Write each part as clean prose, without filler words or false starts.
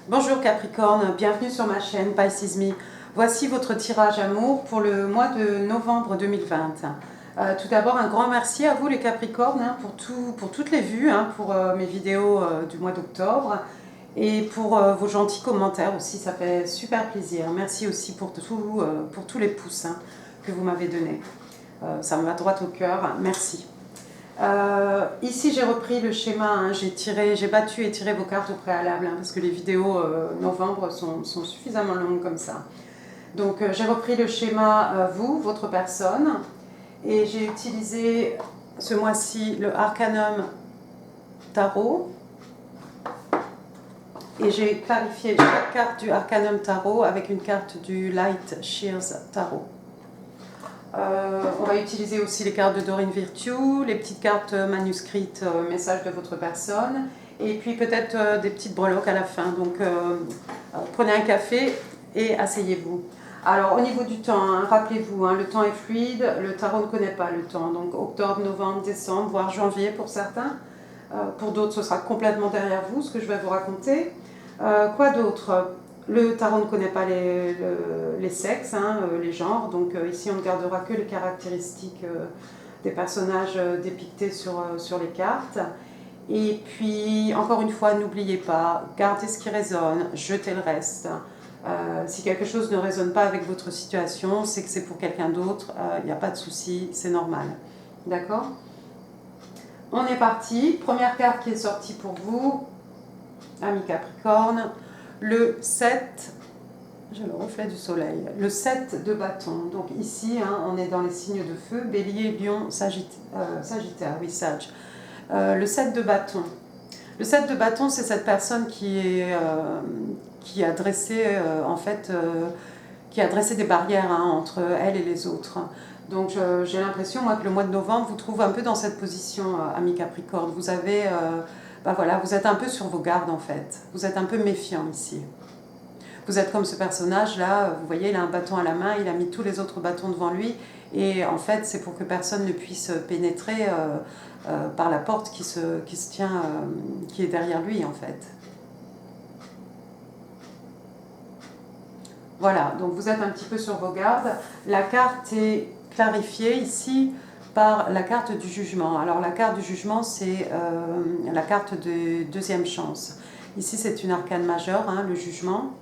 Bonjour Capricorne, bienvenue sur ma chaîne Pisces Me. Voici votre tirage amour pour le mois de novembre 2020. Tout d'abord, un grand merci à vous les Capricornes pour toutes les vues, pour mes vidéos du mois d'octobre et pour vos gentils commentaires aussi, ça fait super plaisir. Merci aussi pour tous les pouces que vous m'avez donnés. Ça me va droit au cœur, merci. Ici j'ai repris le schéma, j'ai battu et tiré vos cartes au préalable parce que les vidéos novembre sont suffisamment longues comme ça. Donc j'ai repris le schéma vous, votre personne, et j'ai utilisé ce mois-ci le Arcanum Tarot et j'ai clarifié chaque carte du Arcanum Tarot avec une carte du Light Shears Tarot. On va utiliser aussi les cartes de Dorine Virtue, les petites cartes manuscrites, messages de votre personne, et puis peut-être des petites breloques à la fin. Donc prenez un café et asseyez-vous. Alors au niveau du temps, rappelez-vous, le temps est fluide, le tarot ne connaît pas le temps. Donc octobre, novembre, décembre, voire janvier pour certains. Pour d'autres, ce sera complètement derrière vous, ce que je vais vous raconter. Quoi d'autre ? Le tarot ne connaît pas les sexes, les genres, donc ici on ne gardera que les caractéristiques des personnages dépictés sur les cartes. Et puis, encore une fois, n'oubliez pas, gardez ce qui résonne, jetez le reste. Si quelque chose ne résonne pas avec votre situation, c'est que c'est pour quelqu'un d'autre, il n'y a pas de souci, c'est normal. D'accord ? On est parti. Première carte qui est sortie pour vous, ami Capricorne. Le 7, j'ai le reflet du soleil, le 7 de bâton. Donc ici, on est dans les signes de feu, bélier, lion, sagittaire, oui, sage. Le 7 de bâton. Le 7 de bâton, c'est cette personne qui a dressé, qui a dressé des barrières entre elle et les autres. Donc j'ai l'impression, moi, que le mois de novembre vous trouve un peu dans cette position, ami Capricorne. Vous avez... voilà, vous êtes un peu sur vos gardes en fait, vous êtes un peu méfiant ici. Vous êtes comme ce personnage là, vous voyez, il a un bâton à la main, il a mis tous les autres bâtons devant lui, et en fait c'est pour que personne ne puisse pénétrer par la porte qui se tient, qui est derrière lui en fait. Voilà, donc vous êtes un petit peu sur vos gardes. La carte est clarifiée ici par la carte du jugement. Alors la carte du jugement, c'est la carte de deuxième chance. Ici, c'est une arcane majeure, le jugement.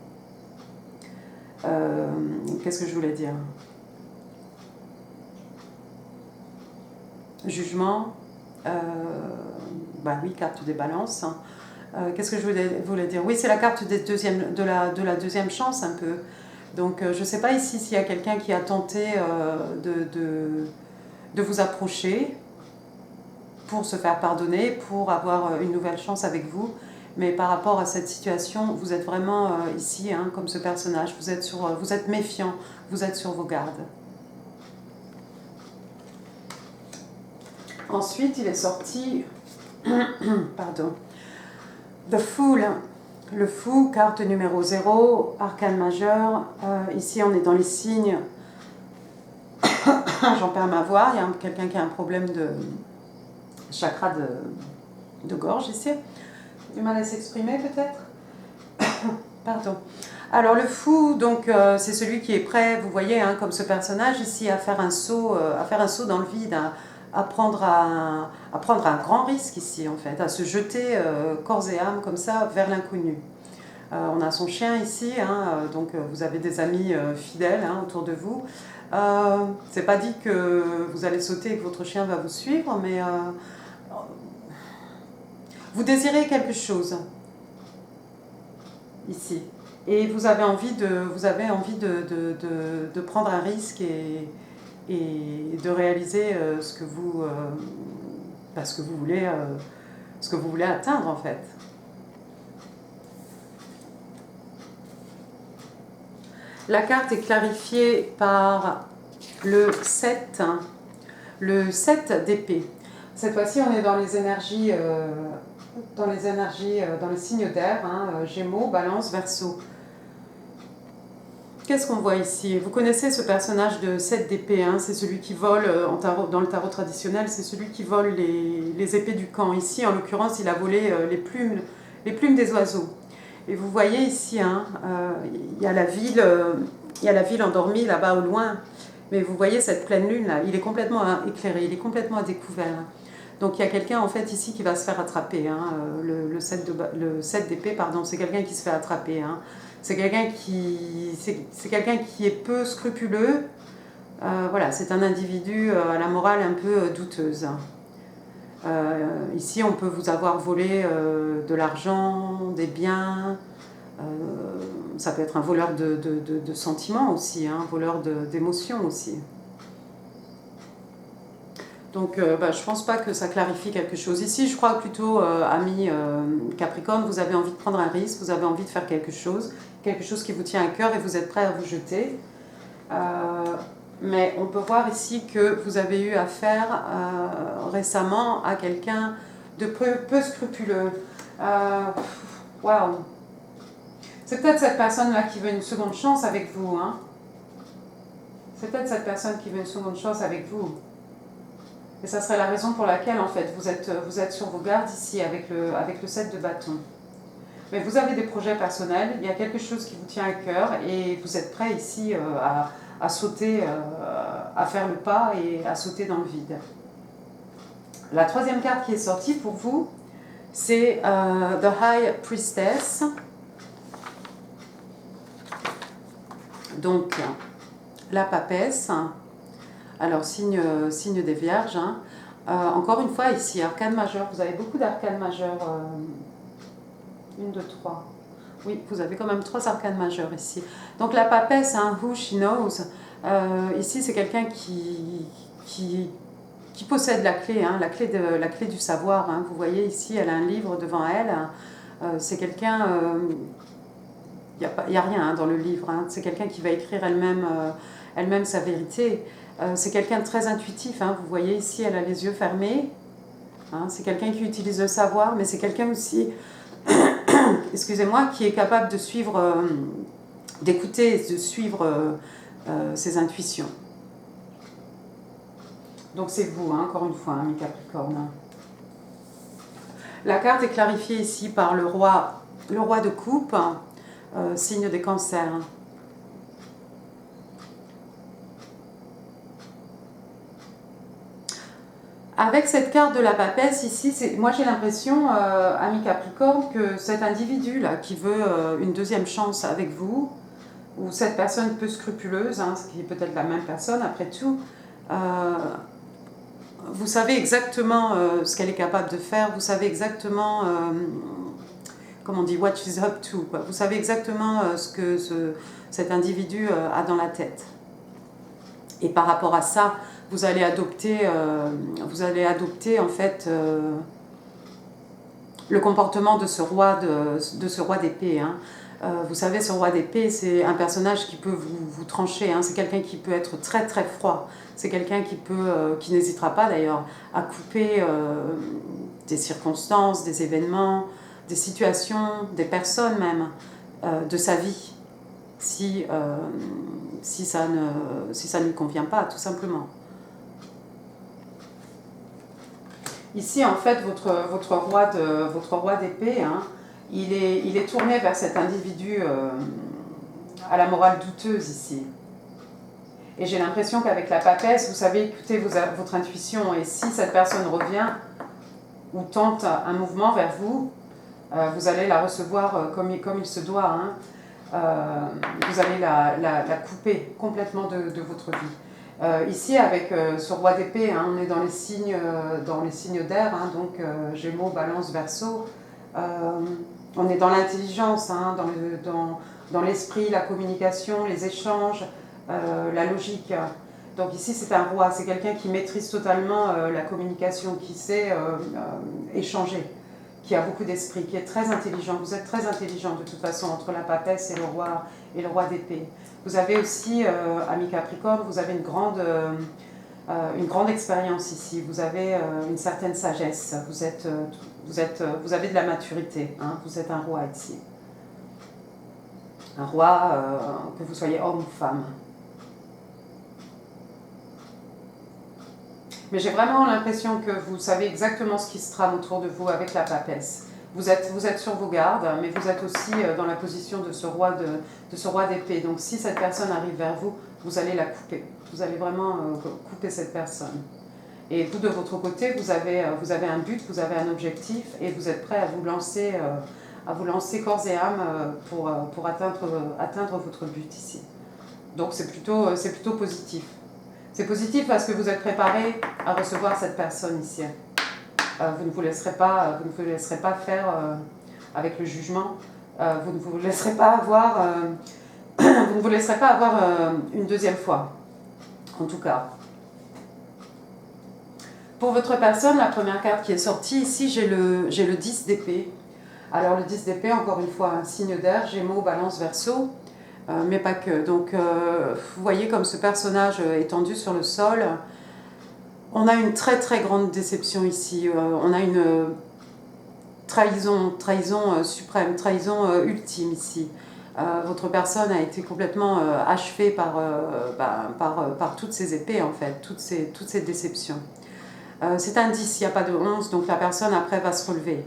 Qu'est-ce que je voulais dire ? Jugement, oui, carte des balances. Qu'est-ce que je voulais dire ? Oui, c'est la carte de la deuxième chance un peu. Donc je ne sais pas ici s'il y a quelqu'un qui a tenté de vous approcher pour se faire pardonner, pour avoir une nouvelle chance avec vous. Mais par rapport à cette situation, vous êtes vraiment ici, comme ce personnage, vous êtes méfiant, vous êtes sur vos gardes. Ensuite, il est sorti, pardon, The Fool. Le fou, carte numéro 0, arcane majeur. Ici, on est dans les signes. J'en perds ma voix. Il y a quelqu'un qui a un problème de chakra de gorge ici. Du mal à s'exprimer peut-être. Pardon. Alors le fou, donc c'est celui qui est prêt, vous voyez, comme ce personnage ici, à faire un saut dans le vide, à prendre un grand risque ici en fait, à se jeter corps et âme comme ça vers l'inconnu. On a son chien ici, donc vous avez des amis fidèles autour de vous. C'est pas dit que vous allez sauter et que votre chien va vous suivre, mais vous désirez quelque chose ici. Et vous avez envie de prendre un risque et de réaliser ce que vous voulez atteindre en fait. La carte est clarifiée par le 7 d'épée. Cette fois-ci, on est dans les énergies, dans les signes d'air, Gémeaux, Balance, Verseau. Qu'est-ce qu'on voit ici? Vous connaissez ce personnage de 7 d'épée, c'est celui qui vole, dans le tarot traditionnel, c'est celui qui vole les épées du camp. Ici, en l'occurrence, il a volé les plumes des oiseaux. Et vous voyez ici, hein, il y a la ville endormie là-bas au loin. Mais vous voyez cette pleine lune là, il est complètement éclairé, il est complètement à découvert. Donc il y a quelqu'un en fait ici qui va se faire attraper. Hein. Le 7 d'épée, pardon, c'est quelqu'un qui se fait attraper. Hein. C'est quelqu'un qui est peu scrupuleux. Voilà, c'est un individu à la morale un peu douteuse. Ici, on peut vous avoir volé de l'argent, des biens. Ça peut être un voleur de sentiments aussi, un voleur d'émotions aussi. Donc, je ne pense pas que ça clarifie quelque chose. Ici, je crois plutôt, ami Capricorne, vous avez envie de prendre un risque, vous avez envie de faire quelque chose qui vous tient à cœur et vous êtes prêt à vous jeter. Mais on peut voir ici que vous avez eu affaire récemment à quelqu'un de peu scrupuleux. Wow. C'est peut-être cette personne-là qui veut une seconde chance avec vous. Hein. C'est peut-être cette personne qui veut une seconde chance avec vous. Et ça serait la raison pour laquelle, en fait, vous êtes sur vos gardes ici avec le 7 de bâton. Mais vous avez des projets personnels, il y a quelque chose qui vous tient à cœur et vous êtes prêt ici à sauter, à faire le pas et à sauter dans le vide. La troisième carte qui est sortie pour vous, c'est The High Priestess. Donc, la papesse. Alors, signe des vierges. Hein. Encore une fois, ici, arcane majeur. Vous avez beaucoup d'arcanes majeurs. 1, 2, 3. Oui, vous avez quand même 3 arcanes majeurs ici. Donc, la papesse, hein, who she knows. Ici, c'est quelqu'un qui possède la clé, hein, la clé du savoir. Hein. Vous voyez ici, elle a un livre devant elle. C'est quelqu'un... il n'y a rien hein, dans le livre. Hein. C'est quelqu'un qui va écrire elle-même sa vérité. C'est quelqu'un de très intuitif. Hein. Vous voyez ici, elle a les yeux fermés. Hein. C'est quelqu'un qui utilise le savoir, mais c'est quelqu'un aussi, excusez-moi, qui est capable de suivre, d'écouter, de suivre ses intuitions. Donc c'est vous, hein, encore une fois, hein, mes Capricornes. La carte est clarifiée ici par le roi de coupe, signe des cancers. Avec cette carte de la papesse ici, moi j'ai l'impression, ami Capricorne, que cet individu-là qui veut une deuxième chance avec vous, ou cette personne peu scrupuleuse, hein, ce qui est peut-être la même personne après tout, vous savez exactement ce qu'elle est capable de faire, vous savez exactement, comment on dit, what she's up to, quoi. Vous savez exactement ce que cet individu a dans la tête. Et par rapport à ça, vous allez adopter en fait le comportement de ce roi d'épée. Hein. Vous savez, ce roi d'épée, c'est un personnage qui peut vous trancher. Hein. C'est quelqu'un qui peut être très très froid. C'est quelqu'un qui n'hésitera pas d'ailleurs à couper des circonstances, des événements, des situations, des personnes même, de sa vie, si ça ne lui convient pas, tout simplement. Ici, en fait, votre roi d'épée, hein, il est tourné vers cet individu à la morale douteuse ici. Et j'ai l'impression qu'avec la papesse, vous savez écouter votre intuition. Et si cette personne revient ou tente un mouvement vers vous, vous allez la recevoir comme il se doit. Hein. Vous allez la couper complètement de votre vie. Ici, avec ce roi d'épée, hein, on est dans les signes d'air, hein, donc Gémeaux, Balance, Verseau. On est dans l'intelligence, hein, dans l'esprit, la communication, les échanges, la logique. Donc ici, c'est un roi, c'est quelqu'un qui maîtrise totalement la communication, qui sait échanger, qui a beaucoup d'esprit, qui est très intelligent. Vous êtes très intelligent de toute façon entre la papesse et le roi d'épée. Vous avez aussi, ami Capricorne, vous avez une grande expérience ici. Vous avez une certaine sagesse. Vous avez de la maturité. Hein, vous êtes un roi ici. Un roi, que vous soyez homme ou femme. Mais j'ai vraiment l'impression que vous savez exactement ce qui se trame autour de vous avec la papesse. Vous êtes sur vos gardes, mais vous êtes aussi dans la position de ce roi d'épée. Donc si cette personne arrive vers vous, vous allez la couper. Vous allez vraiment couper cette personne. Et vous, de votre côté, vous avez un but, vous avez un objectif, et vous êtes prêt à vous lancer corps et âme pour atteindre votre but ici. Donc c'est plutôt positif. C'est positif parce que vous êtes préparé à recevoir cette personne ici. Vous ne vous laisserez pas faire avec le jugement. Vous ne vous laisserez pas avoir, une deuxième fois, en tout cas. Pour votre personne, la première carte qui est sortie ici, j'ai le 10 d'épée. Alors le 10 d'épée, encore une fois, un signe d'air, Gémeaux, Balance, Verseau, mais pas que. Donc vous voyez comme ce personnage est tendu sur le sol. On a une très très grande déception ici. On a une trahison suprême, trahison ultime ici. Votre personne a été complètement achevée par toutes ces épées en fait, toutes ces déceptions. C'est un 10, il n'y a pas de 11, donc la personne après va se relever.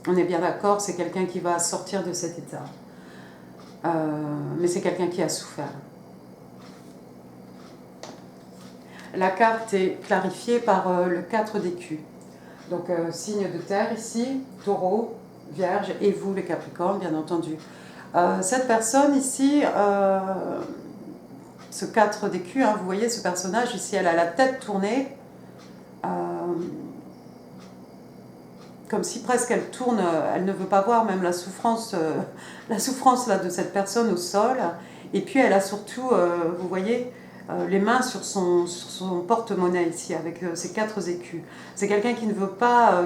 On est bien d'accord, c'est quelqu'un qui va sortir de cet état. Mais c'est quelqu'un qui a souffert. La carte est clarifiée par le 4 d'écus. Donc signe de terre ici, taureau, vierge et vous les capricornes bien entendu. Cette personne ici, ce 4 d'écus, vous voyez ce personnage ici, elle a la tête tournée. Comme si presque elle tourne, elle ne veut pas voir même la souffrance là, de cette personne au sol. Et puis elle a surtout, vous voyez, les mains sur son porte-monnaie ici, avec ses 4 écus. C'est quelqu'un qui ne veut pas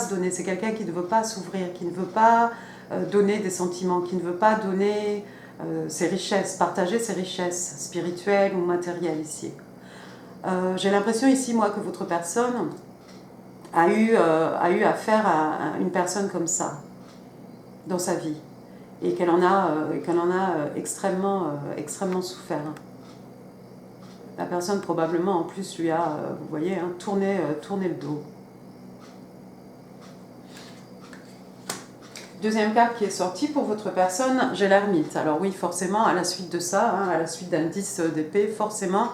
se donner, c'est quelqu'un qui ne veut pas s'ouvrir, qui ne veut pas donner des sentiments, qui ne veut pas donner ses richesses, partager ses richesses spirituelles ou matérielles ici. J'ai l'impression ici, moi, que votre personne a eu affaire à une personne comme ça dans sa vie et qu'elle en a extrêmement souffert. La personne probablement en plus lui a, vous voyez, tourné le dos. Deuxième carte qui est sortie pour votre personne, j'ai l'ermite. Alors oui, forcément, à la suite de ça, à la suite d'un 10 d'épée, forcément,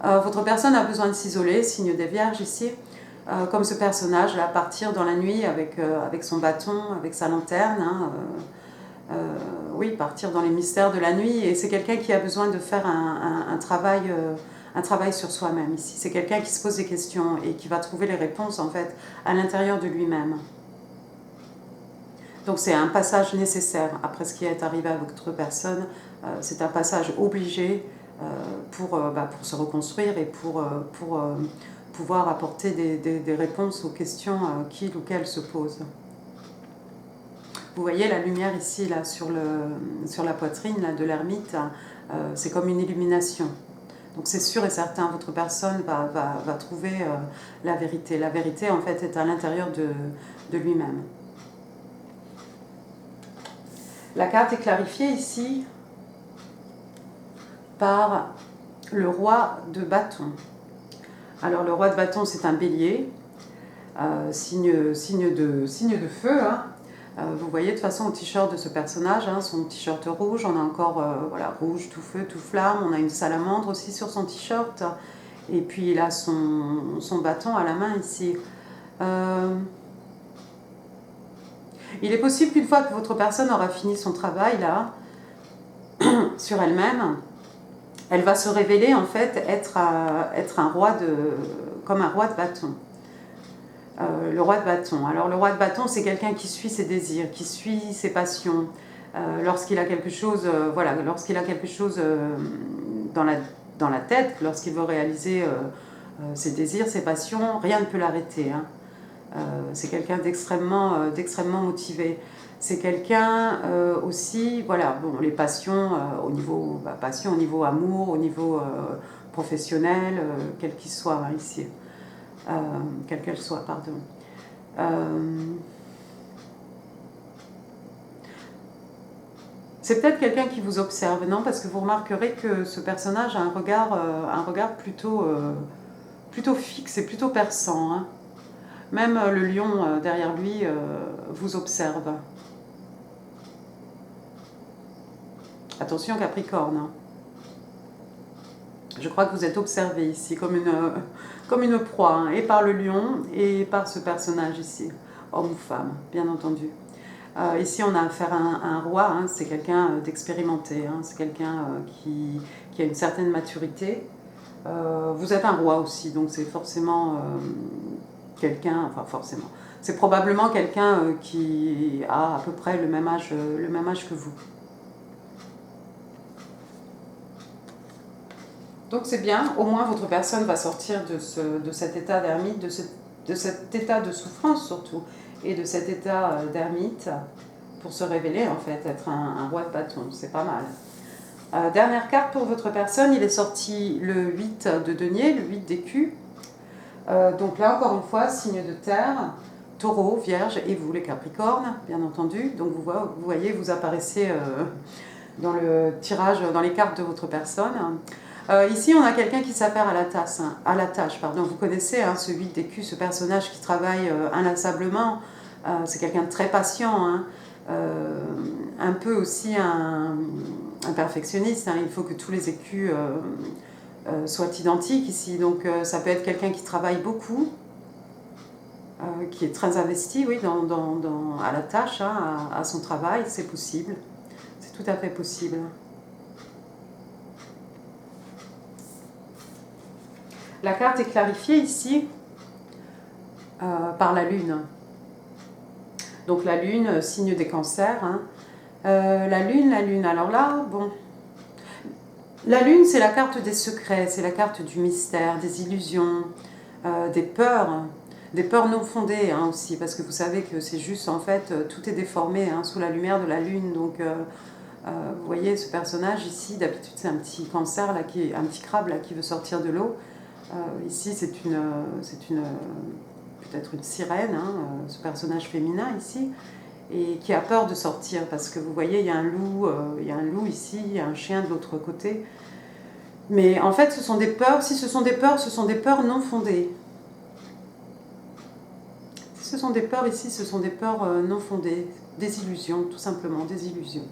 votre personne a besoin de s'isoler, signe des vierges ici. Comme ce personnage, là, partir dans la nuit avec son bâton, avec sa lanterne. Oui, partir dans les mystères de la nuit. Et c'est quelqu'un qui a besoin de faire un travail sur soi-même ici. C'est quelqu'un qui se pose des questions et qui va trouver les réponses, en fait, à l'intérieur de lui-même. Donc c'est un passage nécessaire après ce qui est arrivé à votre personne. C'est un passage obligé pour se reconstruire et pour pouvoir apporter des réponses aux questions qu'il ou qu'elle se pose. Vous voyez la lumière ici là, sur la poitrine là, de l'ermite, c'est comme une illumination. Donc c'est sûr et certain, votre personne va trouver la vérité. La vérité en fait est à l'intérieur de lui-même. La carte est clarifiée ici par le roi de bâton. Alors le roi de bâton c'est un bélier, signe de feu. Vous voyez de toute façon au t-shirt de ce personnage, son t-shirt rouge, on a encore rouge, tout feu, tout flamme, on a une salamandre aussi sur son t-shirt, et puis il a son bâton à la main ici. Il est possible qu'une fois que votre personne aura fini son travail là, sur elle-même, elle va se révéler en fait être un roi comme un roi de bâton. Le roi de bâton. Alors le roi de bâton, c'est quelqu'un qui suit ses désirs, qui suit ses passions. Lorsqu'il a quelque chose, dans la tête, lorsqu'il veut réaliser ses désirs, ses passions, rien ne peut l'arrêter. C'est quelqu'un d'extrêmement motivé. C'est quelqu'un aussi, les passions au niveau passion, au niveau amour, au niveau professionnel, quel qu'il soit ici. Quelle qu'elle soit, pardon. C'est peut-être quelqu'un qui vous observe, non? Parce que vous remarquerez que ce personnage a un regard plutôt fixe et plutôt perçant. Même le lion derrière lui vous observe. Attention Capricorne. Hein. Je crois que vous êtes observé ici comme une proie, hein, et par le lion et par ce personnage ici, homme ou femme, bien entendu. Ici, on a affaire à un roi, hein, c'est quelqu'un d'expérimenté, hein, c'est quelqu'un qui a une certaine maturité. Vous êtes un roi aussi, donc c'est forcément quelqu'un, enfin forcément, c'est probablement quelqu'un qui a à peu près le même âge que vous. Donc c'est bien, au moins votre personne va sortir de cet état d'ermite, de cet état de souffrance surtout, et de cet état d'ermite pour se révéler en fait, être un roi de bâton, c'est pas mal. Dernière carte pour votre personne, il est sorti le 8 de denier, le 8 d'écus. Donc là encore une fois, signe de terre, taureau, vierge et vous les capricornes, bien entendu. Donc vous voyez, vous apparaissez dans le tirage, dans les cartes de votre personne. Ici, on a quelqu'un qui s'affaire à la tâche. Pardon. Vous connaissez hein, ce 8 d'écus, ce personnage qui travaille inlassablement. C'est quelqu'un de très patient, hein. Un peu aussi un perfectionniste. Hein. Il faut que tous les écus soient identiques ici. Donc ça peut être quelqu'un qui travaille beaucoup, qui est très investi oui, à la tâche, hein, à son travail. C'est possible. C'est tout à fait possible. La carte est clarifiée ici par la lune. Donc la lune, signe des cancers. Hein. La lune, alors là, bon. La lune, c'est la carte des secrets, c'est la carte du mystère, des illusions, des peurs non fondées hein, aussi, parce que vous savez que c'est juste, en fait, tout est déformé hein, sous la lumière de la lune. Donc, vous voyez ce personnage ici, d'habitude c'est un petit cancer, là, un petit crabe là, qui veut sortir de l'eau. Ici, c'est peut-être une sirène, hein, ce personnage féminin ici, et qui a peur de sortir parce que vous voyez, il y a un loup ici, il y a un chien de l'autre côté. Mais en fait, ce sont des peurs. Si ce sont des peurs, ce sont des peurs non fondées. Si ce sont des peurs ici, ce sont des peurs non fondées, des illusions, tout simplement, des illusions.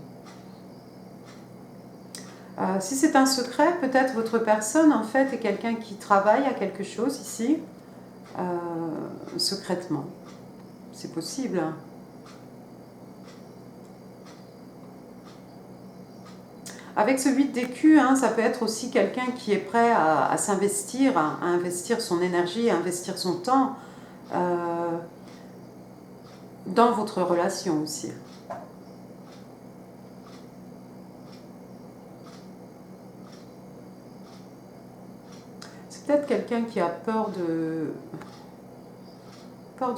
Si c'est un secret, peut-être votre personne en fait est quelqu'un qui travaille à quelque chose ici, secrètement. C'est possible. Avec ce 8 d'écus, hein, ça peut être aussi quelqu'un qui est prêt à s'investir, à investir son énergie, à investir son temps dans votre relation aussi. Peut-être quelqu'un qui a peur de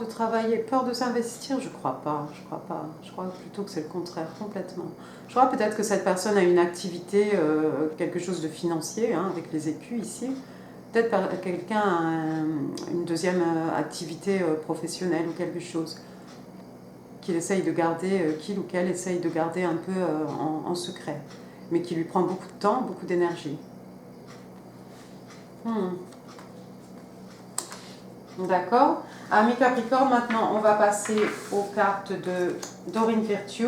travailler, peur de s'investir, je crois pas. Je crois plutôt que c'est le contraire, complètement. Je crois peut-être que cette personne a une activité, quelque chose de financier, hein, avec les écus ici. Peut-être quelqu'un a une deuxième activité professionnelle ou quelque chose qu'il essaye de garder, qu'il ou qu'elle essaye de garder un peu en secret, mais qui lui prend beaucoup de temps, beaucoup d'énergie. D'accord. Amis Capricorne, maintenant on va passer aux cartes de Doreen Virtue.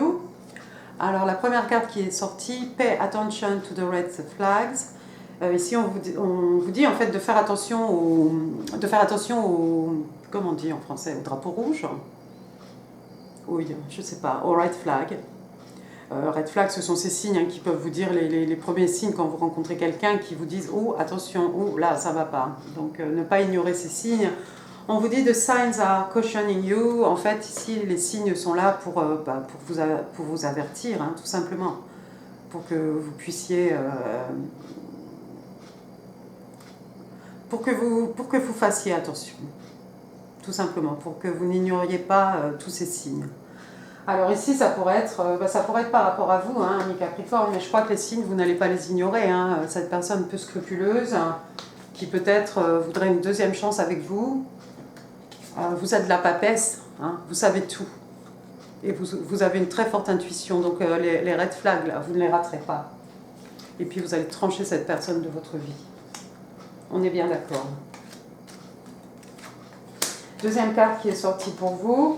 Alors la première carte qui est sortie, Pay attention to the red flags. Ici on vous dit en fait de faire attention au comment on dit en français, au drapeau rouge. Oui, je sais pas, au red flag. Red flag, ce sont ces signes hein, qui peuvent vous dire les premiers signes quand vous rencontrez quelqu'un qui vous disent « Oh, attention, oh, là, ça va pas ». Donc, ne pas ignorer ces signes. On vous dit « The signs are cautioning you ». En fait, ici, les signes sont là pour vous avertir, hein, tout simplement. Pour que vous puissiez... pour que vous fassiez attention. Tout simplement, pour que vous n'ignoriez pas tous ces signes. Alors ici, ça pourrait être par rapport à vous, hein, ami Capricorne, mais je crois que les signes, vous n'allez pas les ignorer. Hein. Cette personne peu scrupuleuse, hein, qui peut-être voudrait une deuxième chance avec vous, vous êtes de la papesse, hein, vous savez tout. Et vous avez une très forte intuition, donc les red flags, là, vous ne les raterez pas. Et puis vous allez trancher cette personne de votre vie. On est bien d'accord. Deuxième carte qui est sortie pour vous.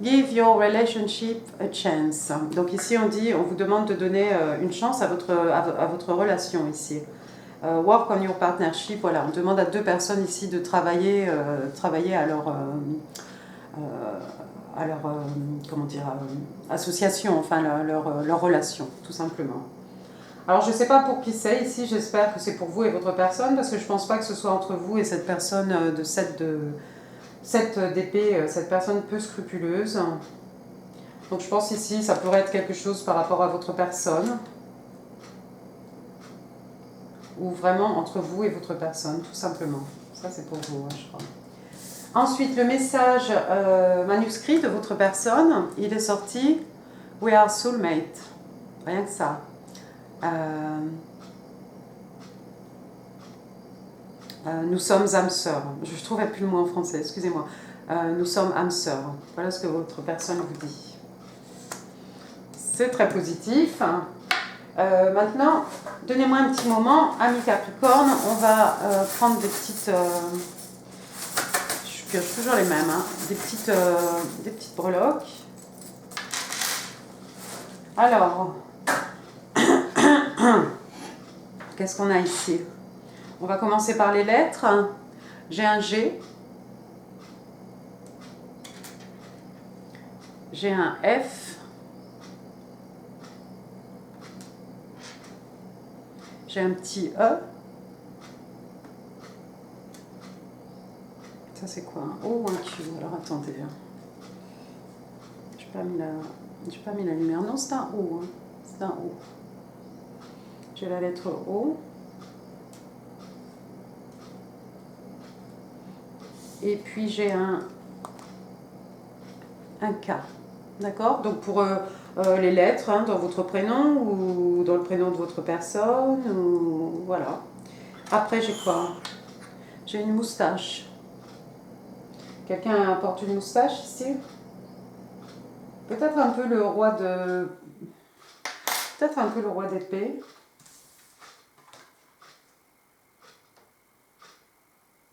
Give your relationship a chance. Donc ici on dit, on vous demande de donner une chance à votre relation ici. Work on your partnership, voilà, on demande à deux personnes ici de travailler à leur comment dire, association, enfin leur relation, tout simplement. Alors je ne sais pas pour qui c'est ici, j'espère que c'est pour vous et votre personne, parce que je ne pense pas que ce soit entre vous et cette personne de 7 d'épée, cette personne peu scrupuleuse. Donc je pense ici, ça pourrait être quelque chose par rapport à votre personne, ou vraiment entre vous et votre personne, tout simplement. Ça c'est pour vous, je crois. Ensuite, le message manuscrit de votre personne, il est sorti « We are soulmate ». Rien que ça. Nous sommes âmes sœurs. Je ne trouvais plus le mot en français, excusez-moi. Nous sommes âmes sœurs. Voilà ce que votre personne vous dit. C'est très positif. Maintenant, donnez-moi un petit moment. Amis Capricorne, on va prendre des petites... je pioche toujours les mêmes. Hein, des petites breloques. Alors, qu'est-ce qu'on a ici? On va commencer par les lettres. J'ai un G. J'ai un F. J'ai un petit E. Ça c'est quoi? Un O ou un Q? Alors attendez. J'ai pas mis la lumière. Non, c'est un O. Hein. C'est un O. J'ai la lettre O. Et puis j'ai un K. D'accord? Donc pour les lettres hein, dans votre prénom ou dans le prénom de votre personne. Ou, voilà. Après j'ai quoi? J'ai une moustache. Quelqu'un porte une moustache ici? Peut-être un peu le roi de... Peut-être un peu le roi d'épée.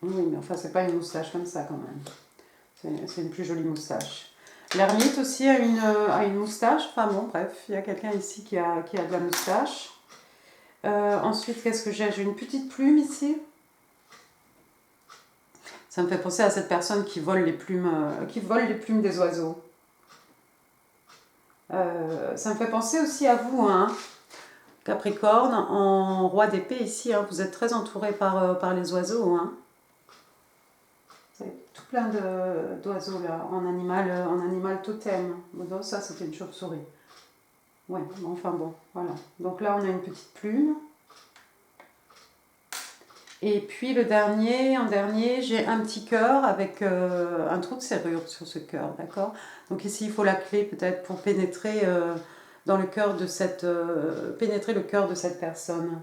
Oui, mais enfin, c'est pas une moustache comme ça quand même. C'est une plus jolie moustache. L'ermite aussi a une moustache. Enfin bon, bref, il y a quelqu'un ici qui a de la moustache. Ensuite, qu'est-ce que j'ai? J'ai une petite plume ici. Ça me fait penser à cette personne qui vole les plumes des oiseaux. Ça me fait penser aussi à vous, hein, Capricorne, en roi d'épée ici. Hein, vous êtes très entouré par les oiseaux. Hein. Vous avez tout plein d'oiseaux là, en animal totem. Bon, ça, c'était une chauve-souris. Ouais, enfin bon, voilà. Donc là, on a une petite plume. Et puis en dernier, j'ai un petit cœur avec un trou de serrure sur ce cœur, d'accord? Donc ici, il faut la clé peut-être pour pénétrer dans le cœur de pénétrer le cœur de cette personne.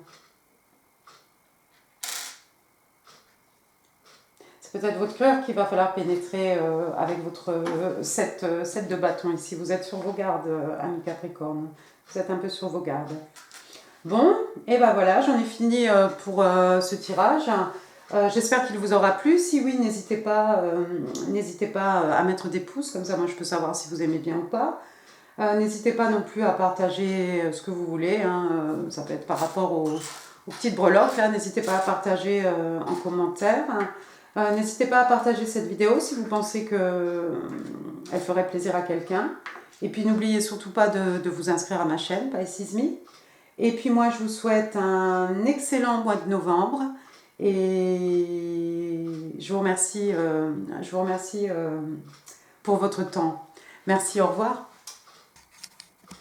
C'est peut-être votre cœur qu'il va falloir pénétrer avec votre 7 de bâton ici. Vous êtes sur vos gardes, amis Capricorne. Vous êtes un peu sur vos gardes. Bon, et ben voilà, j'en ai fini pour ce tirage. J'espère qu'il vous aura plu. Si oui, n'hésitez pas à mettre des pouces, comme ça moi je peux savoir si vous aimez bien ou pas. N'hésitez pas non plus à partager ce que vous voulez. Hein. Ça peut être par rapport aux petites breloques. N'hésitez pas à partager en commentaire. N'hésitez pas à partager cette vidéo si vous pensez qu'elle ferait plaisir à quelqu'un. Et puis n'oubliez surtout pas de vous inscrire à ma chaîne, Pisces. Et puis moi, je vous souhaite un excellent mois de novembre et je vous remercie pour votre temps. Merci, au revoir.